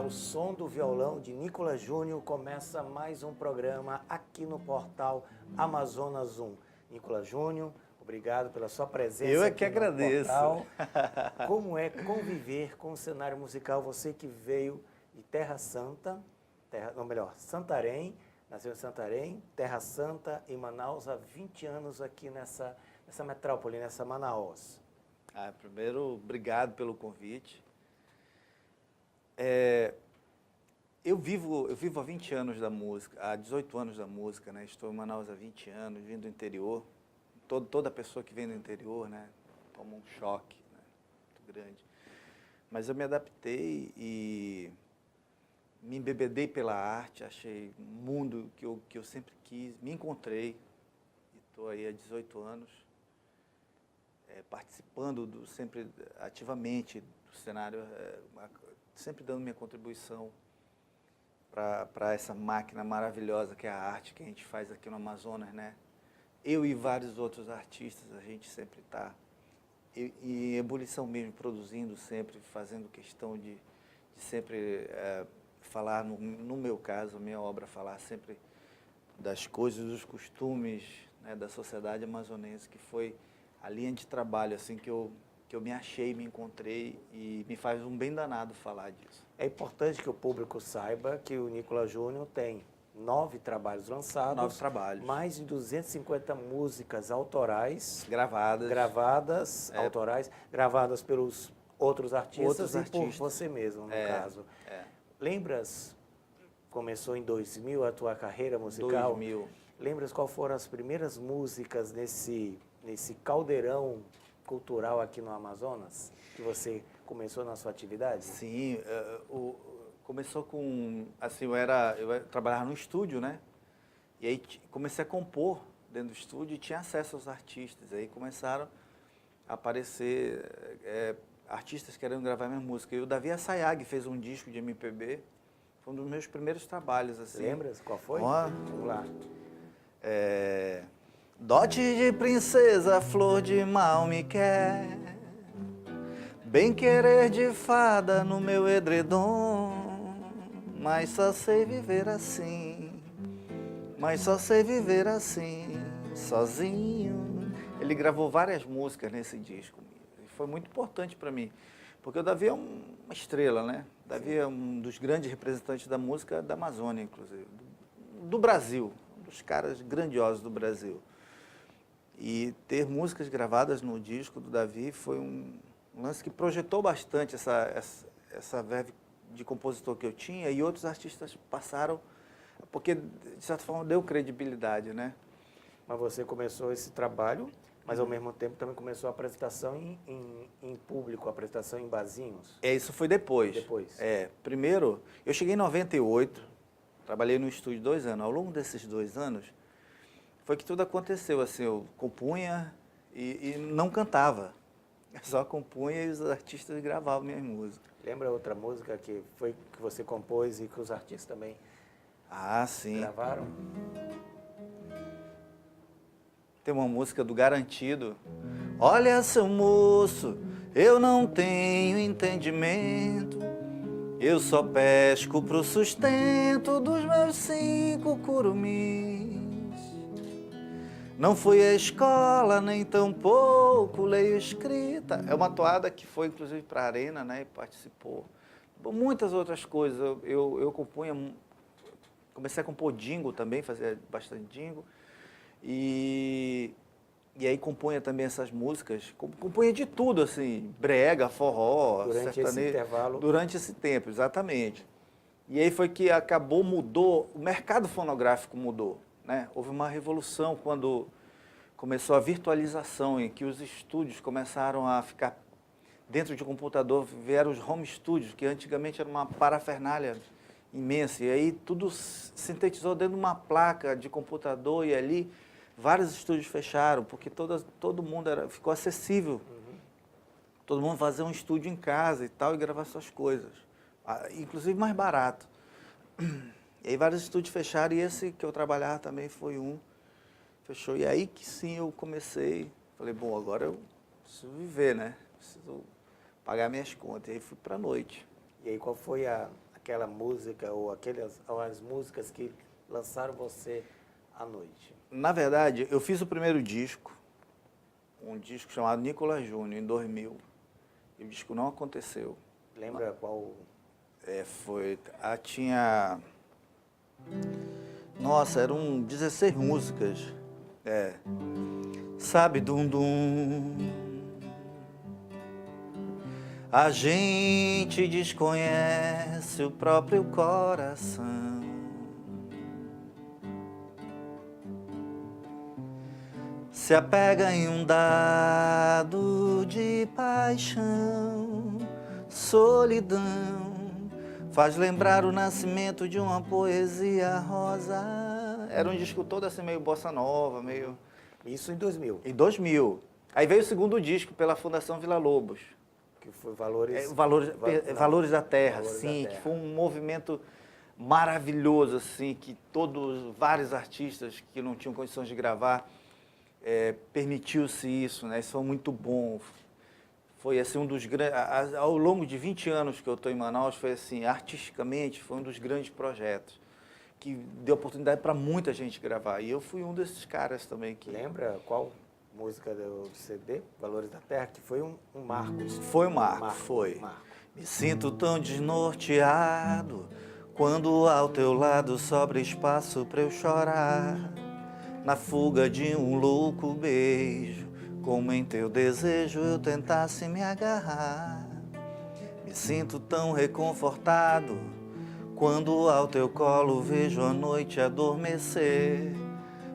ao som do violão de Nicolas Júnior, começa mais um programa aqui no portal Amazonas 1. Nicolas Júnior, obrigado pela sua presença. Eu é aqui que agradeço. Portal. Como é conviver com o cenário musical? Você que veio de Terra Santa, Santarém, nasceu em Santarém, Terra Santa e Manaus, há 20 anos aqui nessa metrópole, nessa Manaus. Primeiro, obrigado pelo convite. Eu vivo há 20 anos da música, há 18 anos da música, né? Estou em Manaus há 20 anos, vim do interior. Toda pessoa que vem do interior, né, toma um choque, né, muito grande. Mas eu me adaptei e me embebedei pela arte, achei um mundo que eu sempre quis, me encontrei. Estou aí há 18 anos, participando sempre ativamente do cenário, sempre dando minha contribuição para essa máquina maravilhosa que é a arte que a gente faz aqui no Amazonas, né? Eu e vários outros artistas, a gente sempre está em ebulição mesmo, produzindo sempre, fazendo questão de sempre falar, no meu caso, a minha obra, falar sempre das coisas, dos costumes, né, da sociedade amazonense, que foi a linha de trabalho assim, que eu me achei, me encontrei e me faz um bem danado falar disso. É importante que o público saiba que o Nicolas Júnior tem 9 trabalhos lançados, 9 trabalhos. Mais de 250 músicas autorais, gravadas, autorais, gravadas pelos outros artistas por você mesmo, no caso. Lembras, começou em 2000 a tua carreira musical? 2000. Lembras qual foram as primeiras músicas nesse caldeirão cultural aqui no Amazonas, que você começou na sua atividade? Sim, começou com, assim, eu trabalhava no estúdio, né? E aí comecei a compor dentro do estúdio e tinha acesso aos artistas. Aí começaram a aparecer artistas querendo gravar minha música. E o Davi Assayag fez um disco de MPB, foi um dos meus primeiros trabalhos, assim. Lembras qual foi? Vamos lá. Dote de princesa, flor de mal me quer, bem querer de fada no meu edredom, mas só sei viver assim, sozinho. Ele gravou várias músicas nesse disco, foi muito importante para mim, porque o Davi é uma estrela, né? O Davi é um dos grandes representantes da música da Amazônia, inclusive, do Brasil, um dos caras grandiosos do Brasil. E ter músicas gravadas no disco do Davi foi um lance que projetou bastante essa verve de compositor que eu tinha, e outros artistas passaram, porque de certa forma deu credibilidade, né? Mas você começou esse trabalho, mas ao mesmo tempo também começou a apresentação em público, a apresentação em barzinhos? Isso foi depois. Primeiro, eu cheguei em 98, trabalhei no estúdio 2 anos. Ao longo desses 2 anos, foi que tudo aconteceu, assim, eu compunha e não cantava. Eu só compunha e os artistas gravavam minhas músicas. Lembra outra música que você compôs e que os artistas também sim. gravaram? Tem uma música do Garantido. Olha, seu moço, eu não tenho entendimento, eu só pesco pro sustento dos meus 5 curumis. Não fui à escola, nem tampouco leio escrita. É uma toada que foi, inclusive, para a Arena, né, e participou. Muitas outras coisas. Eu compunha, comecei a compor jingle também, fazia bastante jingle. E aí compunha também essas músicas. Compunha de tudo, assim, brega, forró, durante sertanejo. Esse intervalo? Durante esse tempo, exatamente. E aí foi que mudou, o mercado fonográfico mudou. Né? Houve uma revolução quando começou a virtualização, em que os estúdios começaram a ficar dentro de um computador, vieram os home studios, que antigamente era uma parafernália imensa, e aí tudo sintetizou dentro de uma placa de computador, e ali vários estúdios fecharam, porque todo mundo ficou acessível. Todo mundo fazia um estúdio em casa e tal, e gravar suas coisas, inclusive mais barato. E aí vários estúdios fecharam, e esse que eu trabalhava também foi um. Fechou. E aí que sim eu comecei, falei, bom, agora eu preciso viver, né? Preciso pagar minhas contas. E aí fui pra noite. E aí qual foi a aquela música ou as músicas que lançaram você à noite? Na verdade, eu fiz o primeiro disco, um disco chamado Nicolas Júnior, em 2000. E o disco não aconteceu. Lembra qual? Tinha... Nossa, eram 16 músicas. Sabe, dum-dum, a gente desconhece o próprio coração. Se apega em um dado de paixão, solidão, faz lembrar o nascimento de uma poesia rosa. Era um disco todo assim, meio bossa nova, meio... Isso em 2000. Em 2000. Aí veio o segundo disco pela Fundação Vila Lobos. Que foi Valores... Valores da Terra, Valores sim, da Terra. que foi um movimento maravilhoso, assim, que vários artistas que não tinham condições de gravar, permitiu-se isso, né? Isso foi muito bom. Foi assim um dos grandes... Ao longo de 20 anos que eu estou em Manaus, foi assim, artisticamente, foi um dos grandes projetos que deu oportunidade para muita gente gravar. E eu fui um desses caras também que... Lembra qual música do CD, Valores da Terra, que foi um marco? Foi um marco, foi. Me sinto tão desnorteado quando ao teu lado sobra espaço para eu chorar. Na fuga de um louco beijo, como em teu desejo eu tentasse me agarrar. Me sinto tão reconfortado quando ao teu colo vejo a noite adormecer,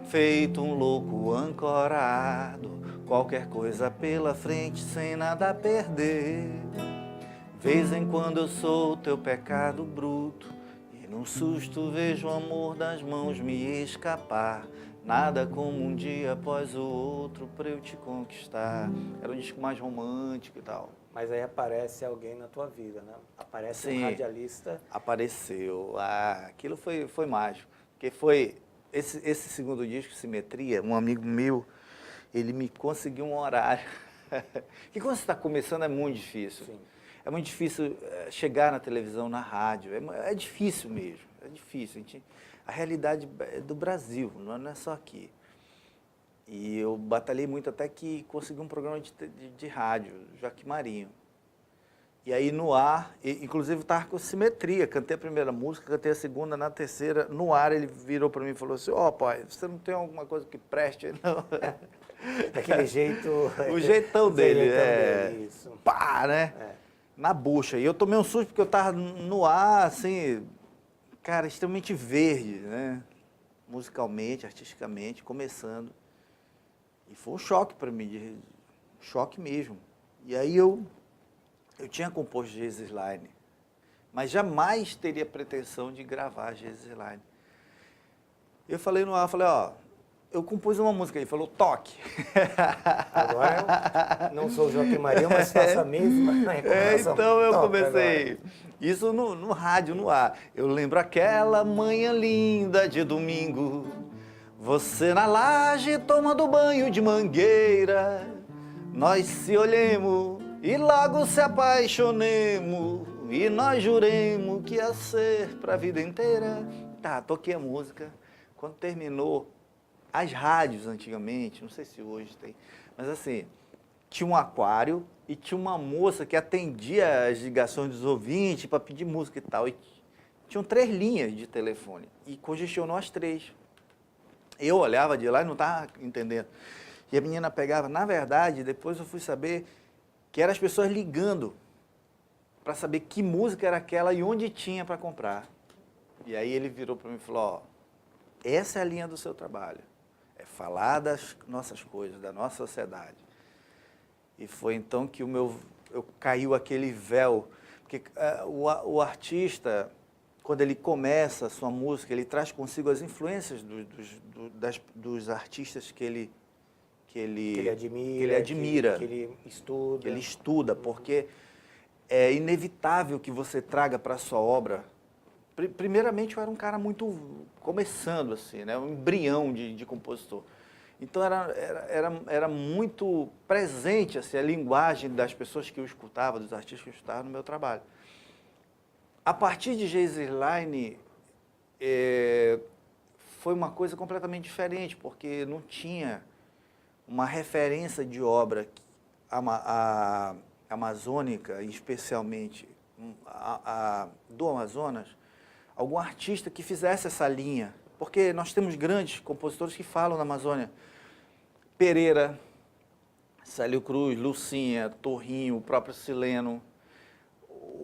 feito um louco ancorado, qualquer coisa pela frente sem nada a perder. Vez em quando eu sou teu pecado bruto, e num susto vejo o amor das mãos me escapar. Nada como um dia após o outro pra eu te conquistar. Era um disco mais romântico e tal. Mas aí aparece alguém na tua vida, né? Aparece Sim, um radialista. apareceu. Aquilo foi mágico. Porque foi esse segundo disco, Simetria, um amigo meu, ele me conseguiu um horário. Que quando você está começando é muito difícil. Sim. É muito difícil chegar na televisão, na rádio. É difícil mesmo. É difícil. A realidade é do Brasil, não é só aqui. E eu batalhei muito até que consegui um programa de rádio, Joaquim Marinho. E aí no ar, inclusive estava com Simetria, cantei a primeira música, cantei a segunda, na terceira, no ar ele virou para mim e falou assim, pai, você não tem alguma coisa que preste aí, não? Daquele jeito... O jeitão dele, isso. Pá, né? Na bucha. E eu tomei um susto porque eu estava no ar, assim, cara, extremamente verde, né? Musicalmente, artisticamente, começando. E foi um choque para mim, choque mesmo. E aí eu tinha composto Jesus Line, mas jamais teria pretensão de gravar Jesus Line. Eu falei no ar, eu compus uma música, ele falou, toque. Agora eu não sou o Joaquim Marinho, mas faço a mesma recomendação. Então eu Toca comecei, agora. isso no rádio, no ar. Eu lembro aquela manhã linda de domingo, você na laje tomando banho de mangueira, nós se olhemos e logo se apaixonemos, e nós juremos que ia ser pra vida inteira. Tá, toquei a música. Quando terminou, as rádios antigamente, não sei se hoje tem, mas assim, tinha um aquário e tinha uma moça que atendia as ligações dos ouvintes para pedir música e tal. E tinham 3 linhas de telefone e congestionou as 3. Eu olhava de lá e não estava entendendo. E a menina pegava, na verdade, depois eu fui saber que eram as pessoas ligando para saber que música era aquela e onde tinha para comprar. E aí ele virou para mim e falou, essa é a linha do seu trabalho, é falar das nossas coisas, da nossa sociedade. E foi então que caiu aquele véu, porque o artista, quando ele começa a sua música, ele traz consigo as influências dos artistas que ele admira, que ele estuda, porque é inevitável que você traga para a sua obra. Primeiramente, eu era um cara muito começando, assim, né? Um embrião de compositor. Então, era muito presente assim, a linguagem das pessoas que eu escutava, dos artistas que eu escutava no meu trabalho. A partir de Geislerline, foi uma coisa completamente diferente, porque não tinha uma referência de obra amazônica, especialmente do Amazonas, algum artista que fizesse essa linha. Porque nós temos grandes compositores que falam na Amazônia. Pereira, Célio Cruz, Lucinha, Torrinho, o próprio Sileno,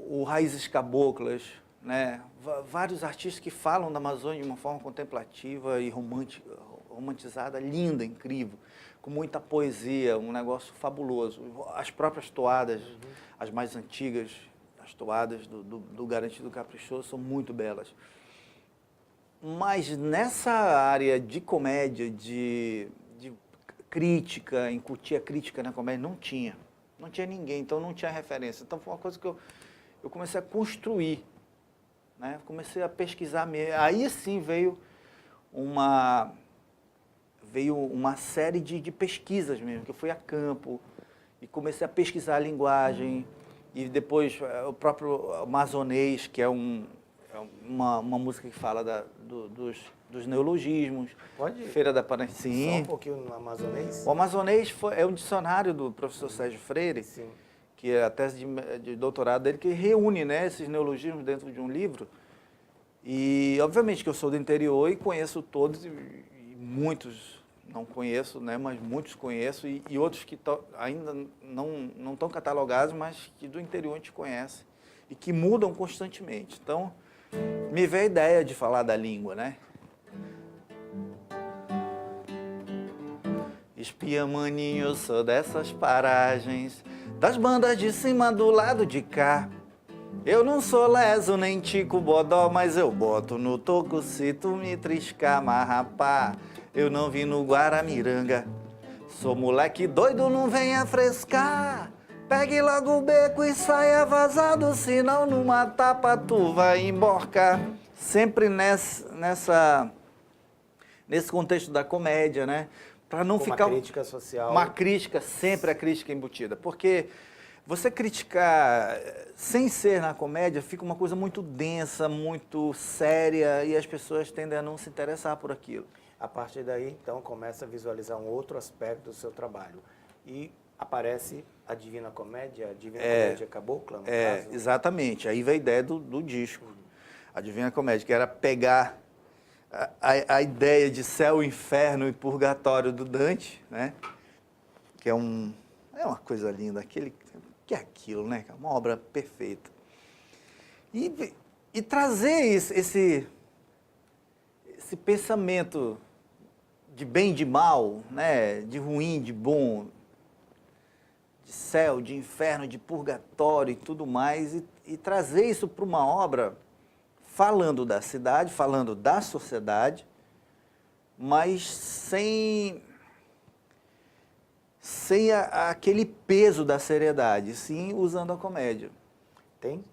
o Raízes Caboclas, né? Vários artistas que falam da Amazônia de uma forma contemplativa e romantizada, linda, incrível, com muita poesia, um negócio fabuloso. As próprias toadas, as mais antigas, as toadas do Garantido Caprichoso são muito belas. Mas nessa área de comédia, de crítica, incutir a crítica na comédia, não tinha ninguém, então não tinha referência. Então foi uma coisa que eu comecei a construir, né? Comecei a pesquisar mesmo. Aí sim veio uma série de pesquisas mesmo, que eu fui a campo e comecei a pesquisar a linguagem, e depois o próprio amazonês, que é uma música que fala dos neologismos. Pode Feira da Paranhim. só um pouquinho no amazonês? O amazonês é um dicionário do professor Sérgio Freire, Sim. que é a tese de doutorado dele, que reúne, né, esses neologismos dentro de um livro. E, obviamente, que eu sou do interior e conheço todos, e muitos não conheço, né, mas muitos conheço, e outros que ainda não estão catalogados, mas que do interior a gente conhece, e que mudam constantemente. Então, me veio a ideia de falar da língua, né? Espia maninho, eu sou dessas paragens, das bandas de cima do lado de cá. Eu não sou leso nem tico bodó, mas eu boto no toco se tu me triscar, mas rapá, eu não vim no Guaramiranga. Sou moleque doido, não venha frescar. Pegue logo o beco e saia vazado, senão numa tapa tu vai emborcar. Sempre nesse contexto da comédia, né? Para não ficar uma crítica social. Uma crítica, sempre a crítica embutida. Porque você criticar sem ser na comédia fica uma coisa muito densa, muito séria, e as pessoas tendem a não se interessar por aquilo. A partir daí, então, começa a visualizar um outro aspecto do seu trabalho. E aparece a Divina Comédia Cabocla, no caso? Exatamente. Aí veio a ideia do disco, a Divina Comédia, que era pegar a ideia de céu, inferno e purgatório do Dante, né? Que é uma coisa linda, que é aquilo, né? Uma obra perfeita. E trazer esse pensamento de bem e de mal, né? De ruim, de bom, de céu, de inferno, de purgatório e tudo mais, e trazer isso para uma obra falando da cidade, falando da sociedade, mas sem aquele peso da seriedade, sim usando a comédia. Tem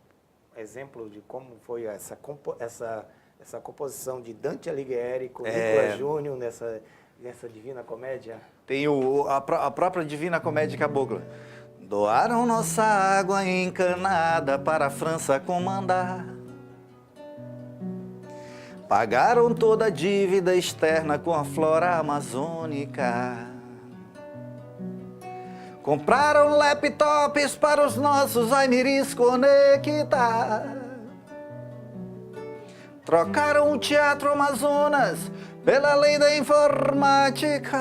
exemplo de como foi essa composição de Dante Alighieri com Nicolas Júnior nessa Divina Comédia? Tem a própria Divina Comédia Cabocla. Doaram nossa água encanada para a França comandar. Pagaram toda a dívida externa com a flora amazônica. Compraram laptops para os nossos aimiris conectar. Trocaram o Teatro Amazonas pela lei da informática.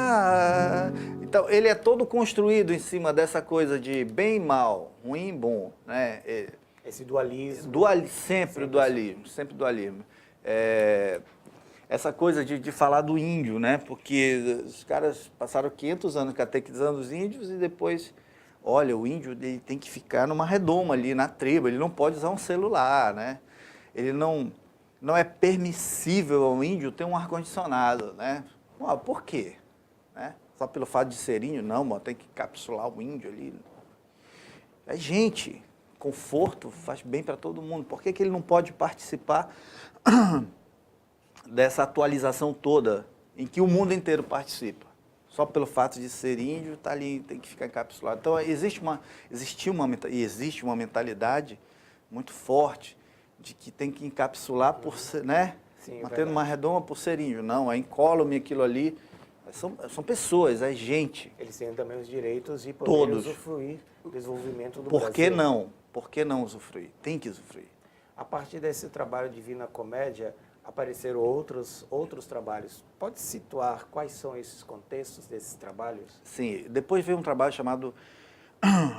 Então, ele é todo construído em cima dessa coisa de bem e mal, ruim e bom, né? Esse dualismo. Sempre dualismo. Essa coisa de falar do índio, né? Porque os caras passaram 500 anos catequizando os índios e depois, olha, o índio ele tem que ficar numa redoma ali, na tribo, ele não pode usar um celular, né? Ele não é permissível ao índio ter um ar-condicionado, né? Por quê? Né? Só pelo fato de ser índio? Não, tem que capsular o índio ali. É gente, conforto faz bem para todo mundo. Por que ele não pode participar dessa atualização toda em que o mundo inteiro participa? Só pelo fato de ser índio, tá ali, tem que ficar encapsulado. Então, existe uma mentalidade muito forte de que tem que encapsular por, né? Sim, Mantendo uma redoma por serinho. Não, é incólume aquilo ali. São pessoas, é gente. Eles têm também os direitos de poder Todos. usufruir do desenvolvimento do Por Brasil. que não? Por que não usufruir? Tem que usufruir. A partir desse trabalho Divina Comédia, apareceram outros trabalhos. Pode situar quais são esses contextos desses trabalhos? Sim, depois veio um trabalho chamado...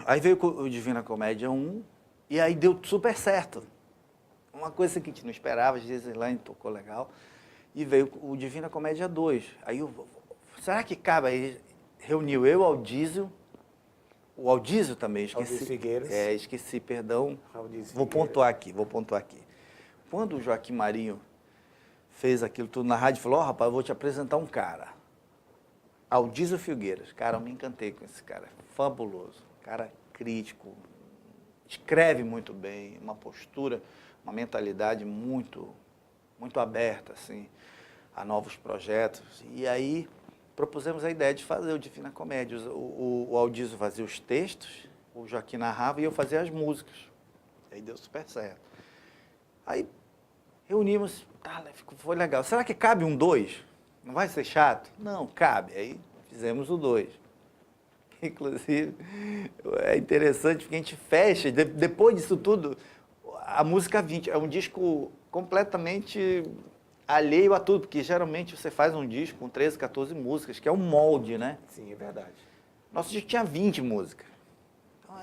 Aí veio o Divina Comédia 1 e aí deu super certo. Uma coisa que a gente não esperava, às vezes lá tocou legal. E veio o Divina Comédia 2. Aí será que cabe? Aí reuniu eu, o Aldísio também, esqueci. Aldísio Figueiras. Esqueci, perdão. Aldísio Vou Figueiras. pontuar aqui. Quando o Joaquim Marinho fez aquilo tudo na rádio, falou, rapaz, eu vou te apresentar um cara. Aldísio Figueiras. Cara, eu me encantei com esse cara. Fabuloso. Cara crítico. Escreve muito bem, uma postura, uma mentalidade muito aberta, assim, a novos projetos. E aí propusemos a ideia de fazer o Divina Comédia. O Aldísio fazia os textos, o Joaquim narrava e eu fazia as músicas. Aí deu super certo. Aí reunimos, foi legal. Será que cabe um 2? Não vai ser chato? Não, cabe. Aí fizemos o 2. Inclusive, é interessante porque a gente fecha, depois disso tudo, a música 20 é um disco completamente alheio a tudo, porque geralmente você faz um disco com 13, 14 músicas, que é um molde, né? Sim, é verdade. Nosso disco tinha 20 músicas. Então,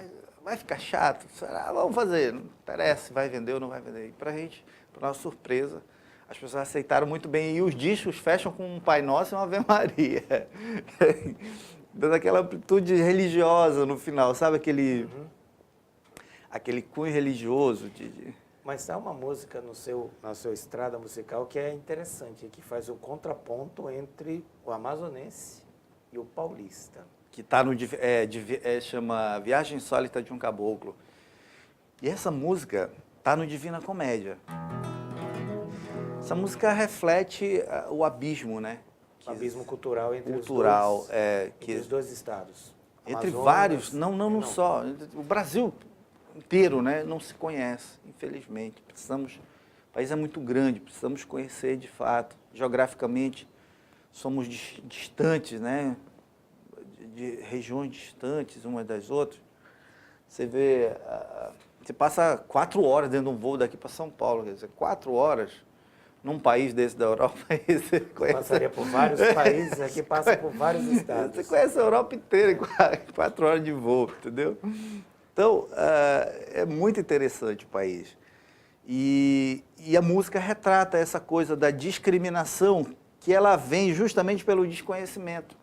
vai ficar chato? Será? Vamos fazer. Não interessa se vai vender ou não vai vender. E pra gente, para nossa surpresa, as pessoas aceitaram muito bem. E os discos fecham com um Pai Nosso e uma Ave Maria. Dando aquela amplitude religiosa no final, sabe? Aquele cunho religioso Mas há uma música na sua estrada musical que é interessante, que faz o contraponto entre o amazonense e o paulista. Que está no chama Viagem Insólita de um Caboclo. E essa música está no Divina Comédia. Essa música reflete o abismo, né? O abismo cultural entre os dois estados. Entre Amazonas, vários, não só. O Brasil inteiro, né, não se conhece, infelizmente. O país é muito grande, precisamos conhecer de fato. Geograficamente, somos distantes, né, de regiões distantes umas das outras. Você vê, você passa 4 horas dentro de um voo daqui para São Paulo, quer dizer, 4 horas num país desse da Europa, aí você conhece... Passaria por vários países, aqui passa por vários estados. Você conhece a Europa inteira em 4 horas de voo, entendeu? Então, é muito interessante o país. E a música retrata essa coisa da discriminação, que ela vem justamente pelo desconhecimento,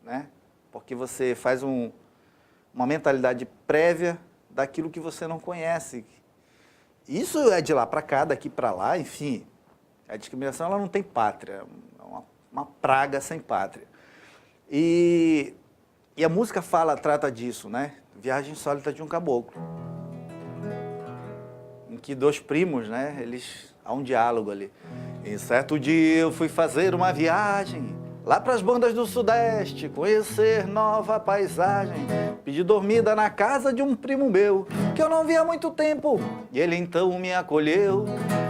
né? Porque você faz uma mentalidade prévia daquilo que você não conhece. Isso é de lá para cá, daqui para lá, enfim. A discriminação ela não tem pátria, é uma praga sem pátria. E a música trata disso, né? Viagem Insólita de um Caboclo. Em que 2 primos, né? Há um diálogo ali. Em certo dia eu fui fazer uma viagem lá para as bandas do Sudeste, conhecer nova paisagem. Pedi dormida na casa de um primo meu, que eu não via há muito tempo. E ele então me acolheu,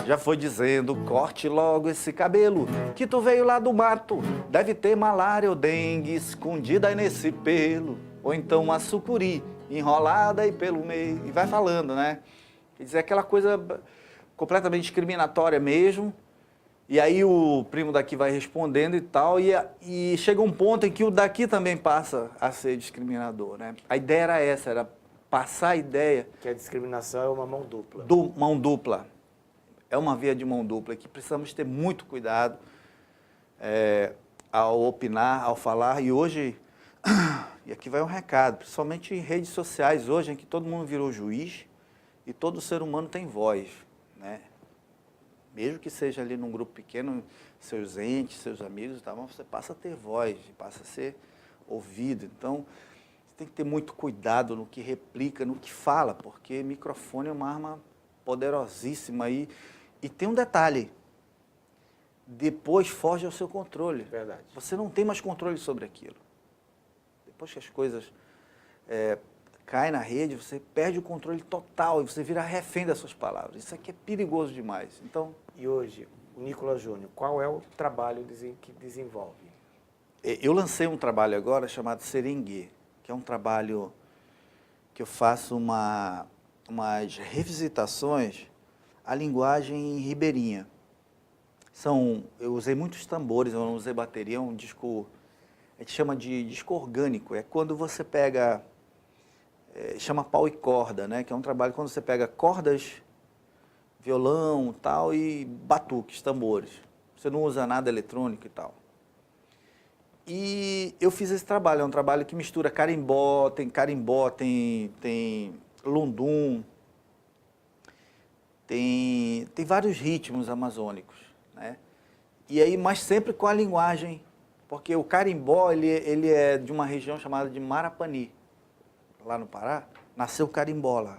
já foi dizendo, corte logo esse cabelo, que tu veio lá do mato, deve ter malária ou dengue escondida aí nesse pelo. Ou então uma sucuri enrolada aí pelo meio. E vai falando, né? Quer dizer, aquela coisa completamente discriminatória mesmo. E aí o primo daqui vai respondendo e tal, e chega um ponto em que o daqui também passa a ser discriminador, né? A ideia era essa, era passar a ideia... Que a discriminação é uma mão dupla. Mão dupla. É uma via de mão dupla, que precisamos ter muito cuidado ao opinar, ao falar. E hoje, e aqui vai um recado, principalmente em redes sociais hoje, em que todo mundo virou juiz e todo ser humano tem voz, né? Mesmo que seja ali num grupo pequeno, seus entes, seus amigos, tá, você passa a ter voz, passa a ser ouvido. Então, você tem que ter muito cuidado no que replica, no que fala, porque microfone é uma arma poderosíssima aí. E tem um detalhe, depois foge ao seu controle. Verdade. Você não tem mais controle sobre aquilo. Depois que as coisas cai na rede, você perde o controle total e você vira refém das suas palavras. Isso aqui é perigoso demais. Então, E hoje, o Nicolas Júnior, qual é o trabalho que desenvolve? eu lancei um trabalho agora chamado Serengue, que é um trabalho que eu faço umas revisitações à linguagem ribeirinha. Eu usei muitos tambores, eu não usei bateria, é um disco, a gente chama de disco orgânico. É quando você pega, chama pau e corda, né? Que é um trabalho quando você pega cordas, violão tal, e batuques, tambores. Você não usa nada eletrônico e tal. E eu fiz esse trabalho, é um trabalho que mistura carimbó, tem lundum, tem vários ritmos amazônicos, né? E aí, mas sempre com a linguagem, porque o carimbó, ele é de uma região chamada de Marapani, lá no Pará, nasceu o carimbó lá.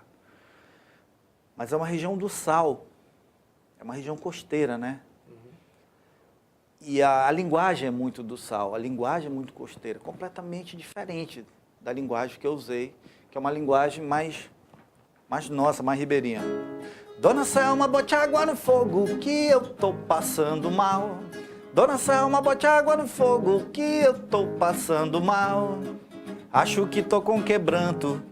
Mas é uma região do sal, é uma região costeira, né? E a linguagem é muito do sal, a linguagem é muito costeira, completamente diferente da linguagem que eu usei, que é uma linguagem mais nossa, mais ribeirinha. Dona Selma, bote água no fogo que eu tô passando mal. Dona Selma, bote água no fogo que eu tô passando mal. Acho que tô com quebranto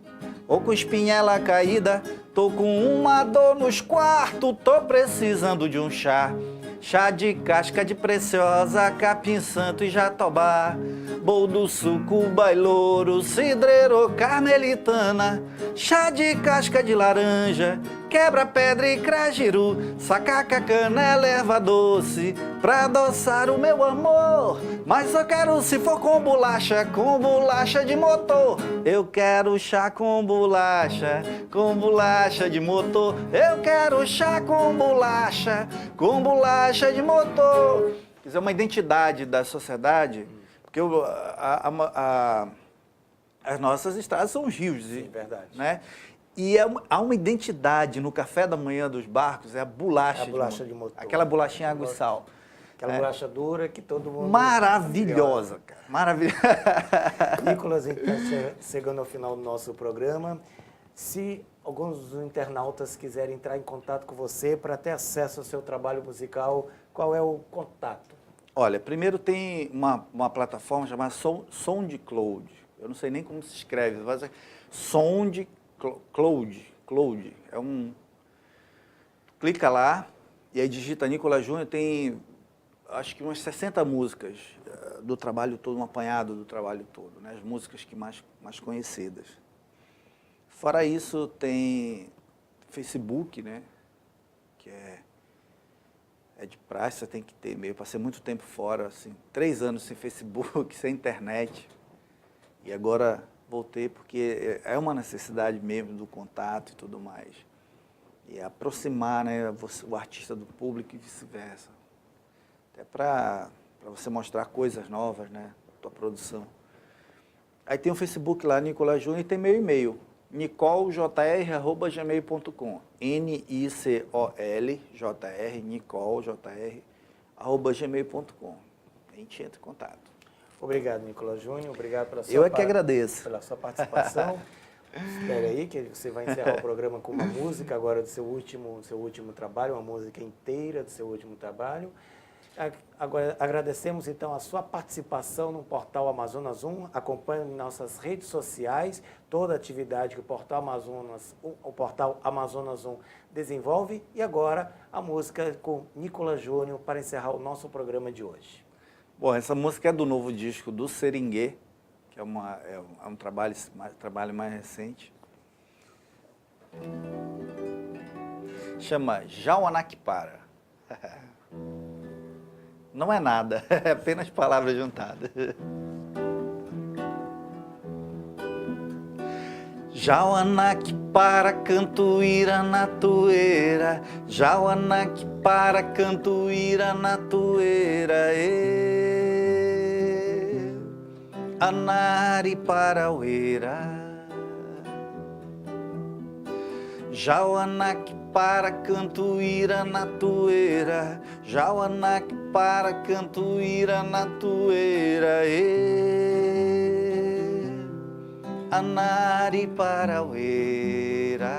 ou com espinhela caída. Tô com uma dor nos quartos, tô precisando de um chá. Chá de casca de preciosa, capim santo e jatobá. Boldo, suco, louro, cidreiro, carmelitana. Chá de casca de laranja, quebra-pedra e crajiru. Sacaca, canela, erva doce, pra adoçar o meu amor. Mas eu quero se for com bolacha de motor. Eu quero chá com bolacha de motor. Eu quero chá com bolacha de motor. Isso é uma identidade da sociedade, porque as nossas estradas são os rios. Sim, verdade. Né? E há uma identidade no café da manhã dos barcos, é a bolacha, de motor. Aquela bolachinha água e sal. Aquela bolacha dura que todo mundo... Maravilhosa, cara. Maravilhosa. Nicolas, a gente está chegando ao final do nosso programa. Se alguns dos internautas quiserem entrar em contato com você para ter acesso ao seu trabalho musical, qual é o contato? Olha, primeiro tem uma plataforma chamada SoundCloud. Eu não sei nem como se escreve, mas é SoundCloud. É clica lá e aí digita Nicolas Júnior, tem acho que umas 60 músicas do trabalho todo, um apanhado do trabalho todo, né? As músicas que mais conhecidas. Fora isso, tem Facebook, né? Que é de praxe, você tem que ter meio. Passei muito tempo fora, assim, 3 anos sem Facebook, sem internet. E agora voltei porque é uma necessidade mesmo do contato e tudo mais. E aproximar, né, o artista do público e vice-versa. Até para você mostrar coisas novas, né, tua produção. Aí tem o Facebook lá, Nicolas Júnior, e tem meu e-mail, nicoljr@gmail.com. NICOLJR, nicoljr@gmail.com. A gente entra em contato. Obrigado, Nicolas Júnior. Obrigado pela sua Eu é que agradeço. Pela sua participação. Espera aí que você vai encerrar o programa com uma música agora do seu último trabalho, uma música inteira do seu último trabalho. Agora, agradecemos então a sua participação no Portal Amazonas 1. Acompanhe em nossas redes sociais toda a atividade que o Portal Amazonas 1 desenvolve. E agora a música com Nicolas Júnior para encerrar o nosso programa de hoje. Bom, essa música é do novo disco do Serengue, que é um trabalho mais recente. Chama Jauanakipara. Não é nada, é apenas palavras juntadas. Jauanakipara, cantuíra na toeira. Jauanakipara, cantuíra na toeira. Anari paraueira. Jauanakipara, cantuíra na toeira. Jauanakipara, cantuíra na toeira. Anari Paraueira,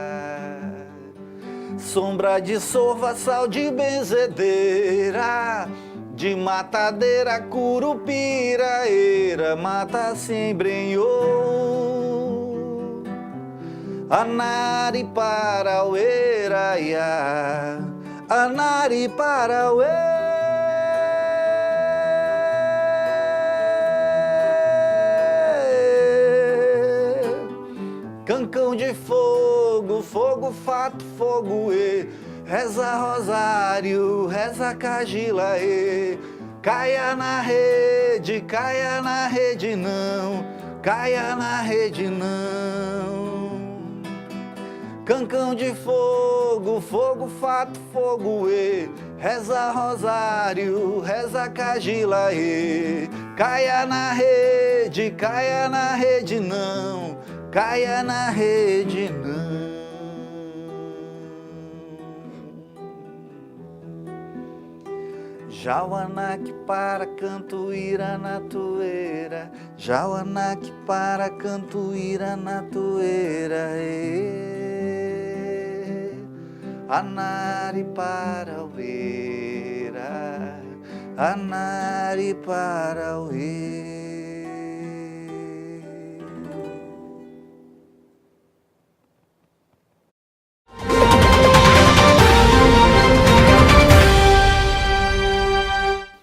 sombra de sorvaçal de benzedeira, de matadeira curupiraeira, mata se embrenhou. Anari Paraueira, ia, Anari Paraueira. Cancão de fogo, fogo, fato, fogo, e reza rosário, reza cagila, e caia na rede não, caia na rede não. Cancão de fogo, fogo, fato, fogo, e reza rosário, reza cagila, e caia na rede não, caia na rede não. Jauanaque para cantuíra na toeira, Jauanaque para cantuíra na toeira, Anari Paraueira, Anari Paraueira.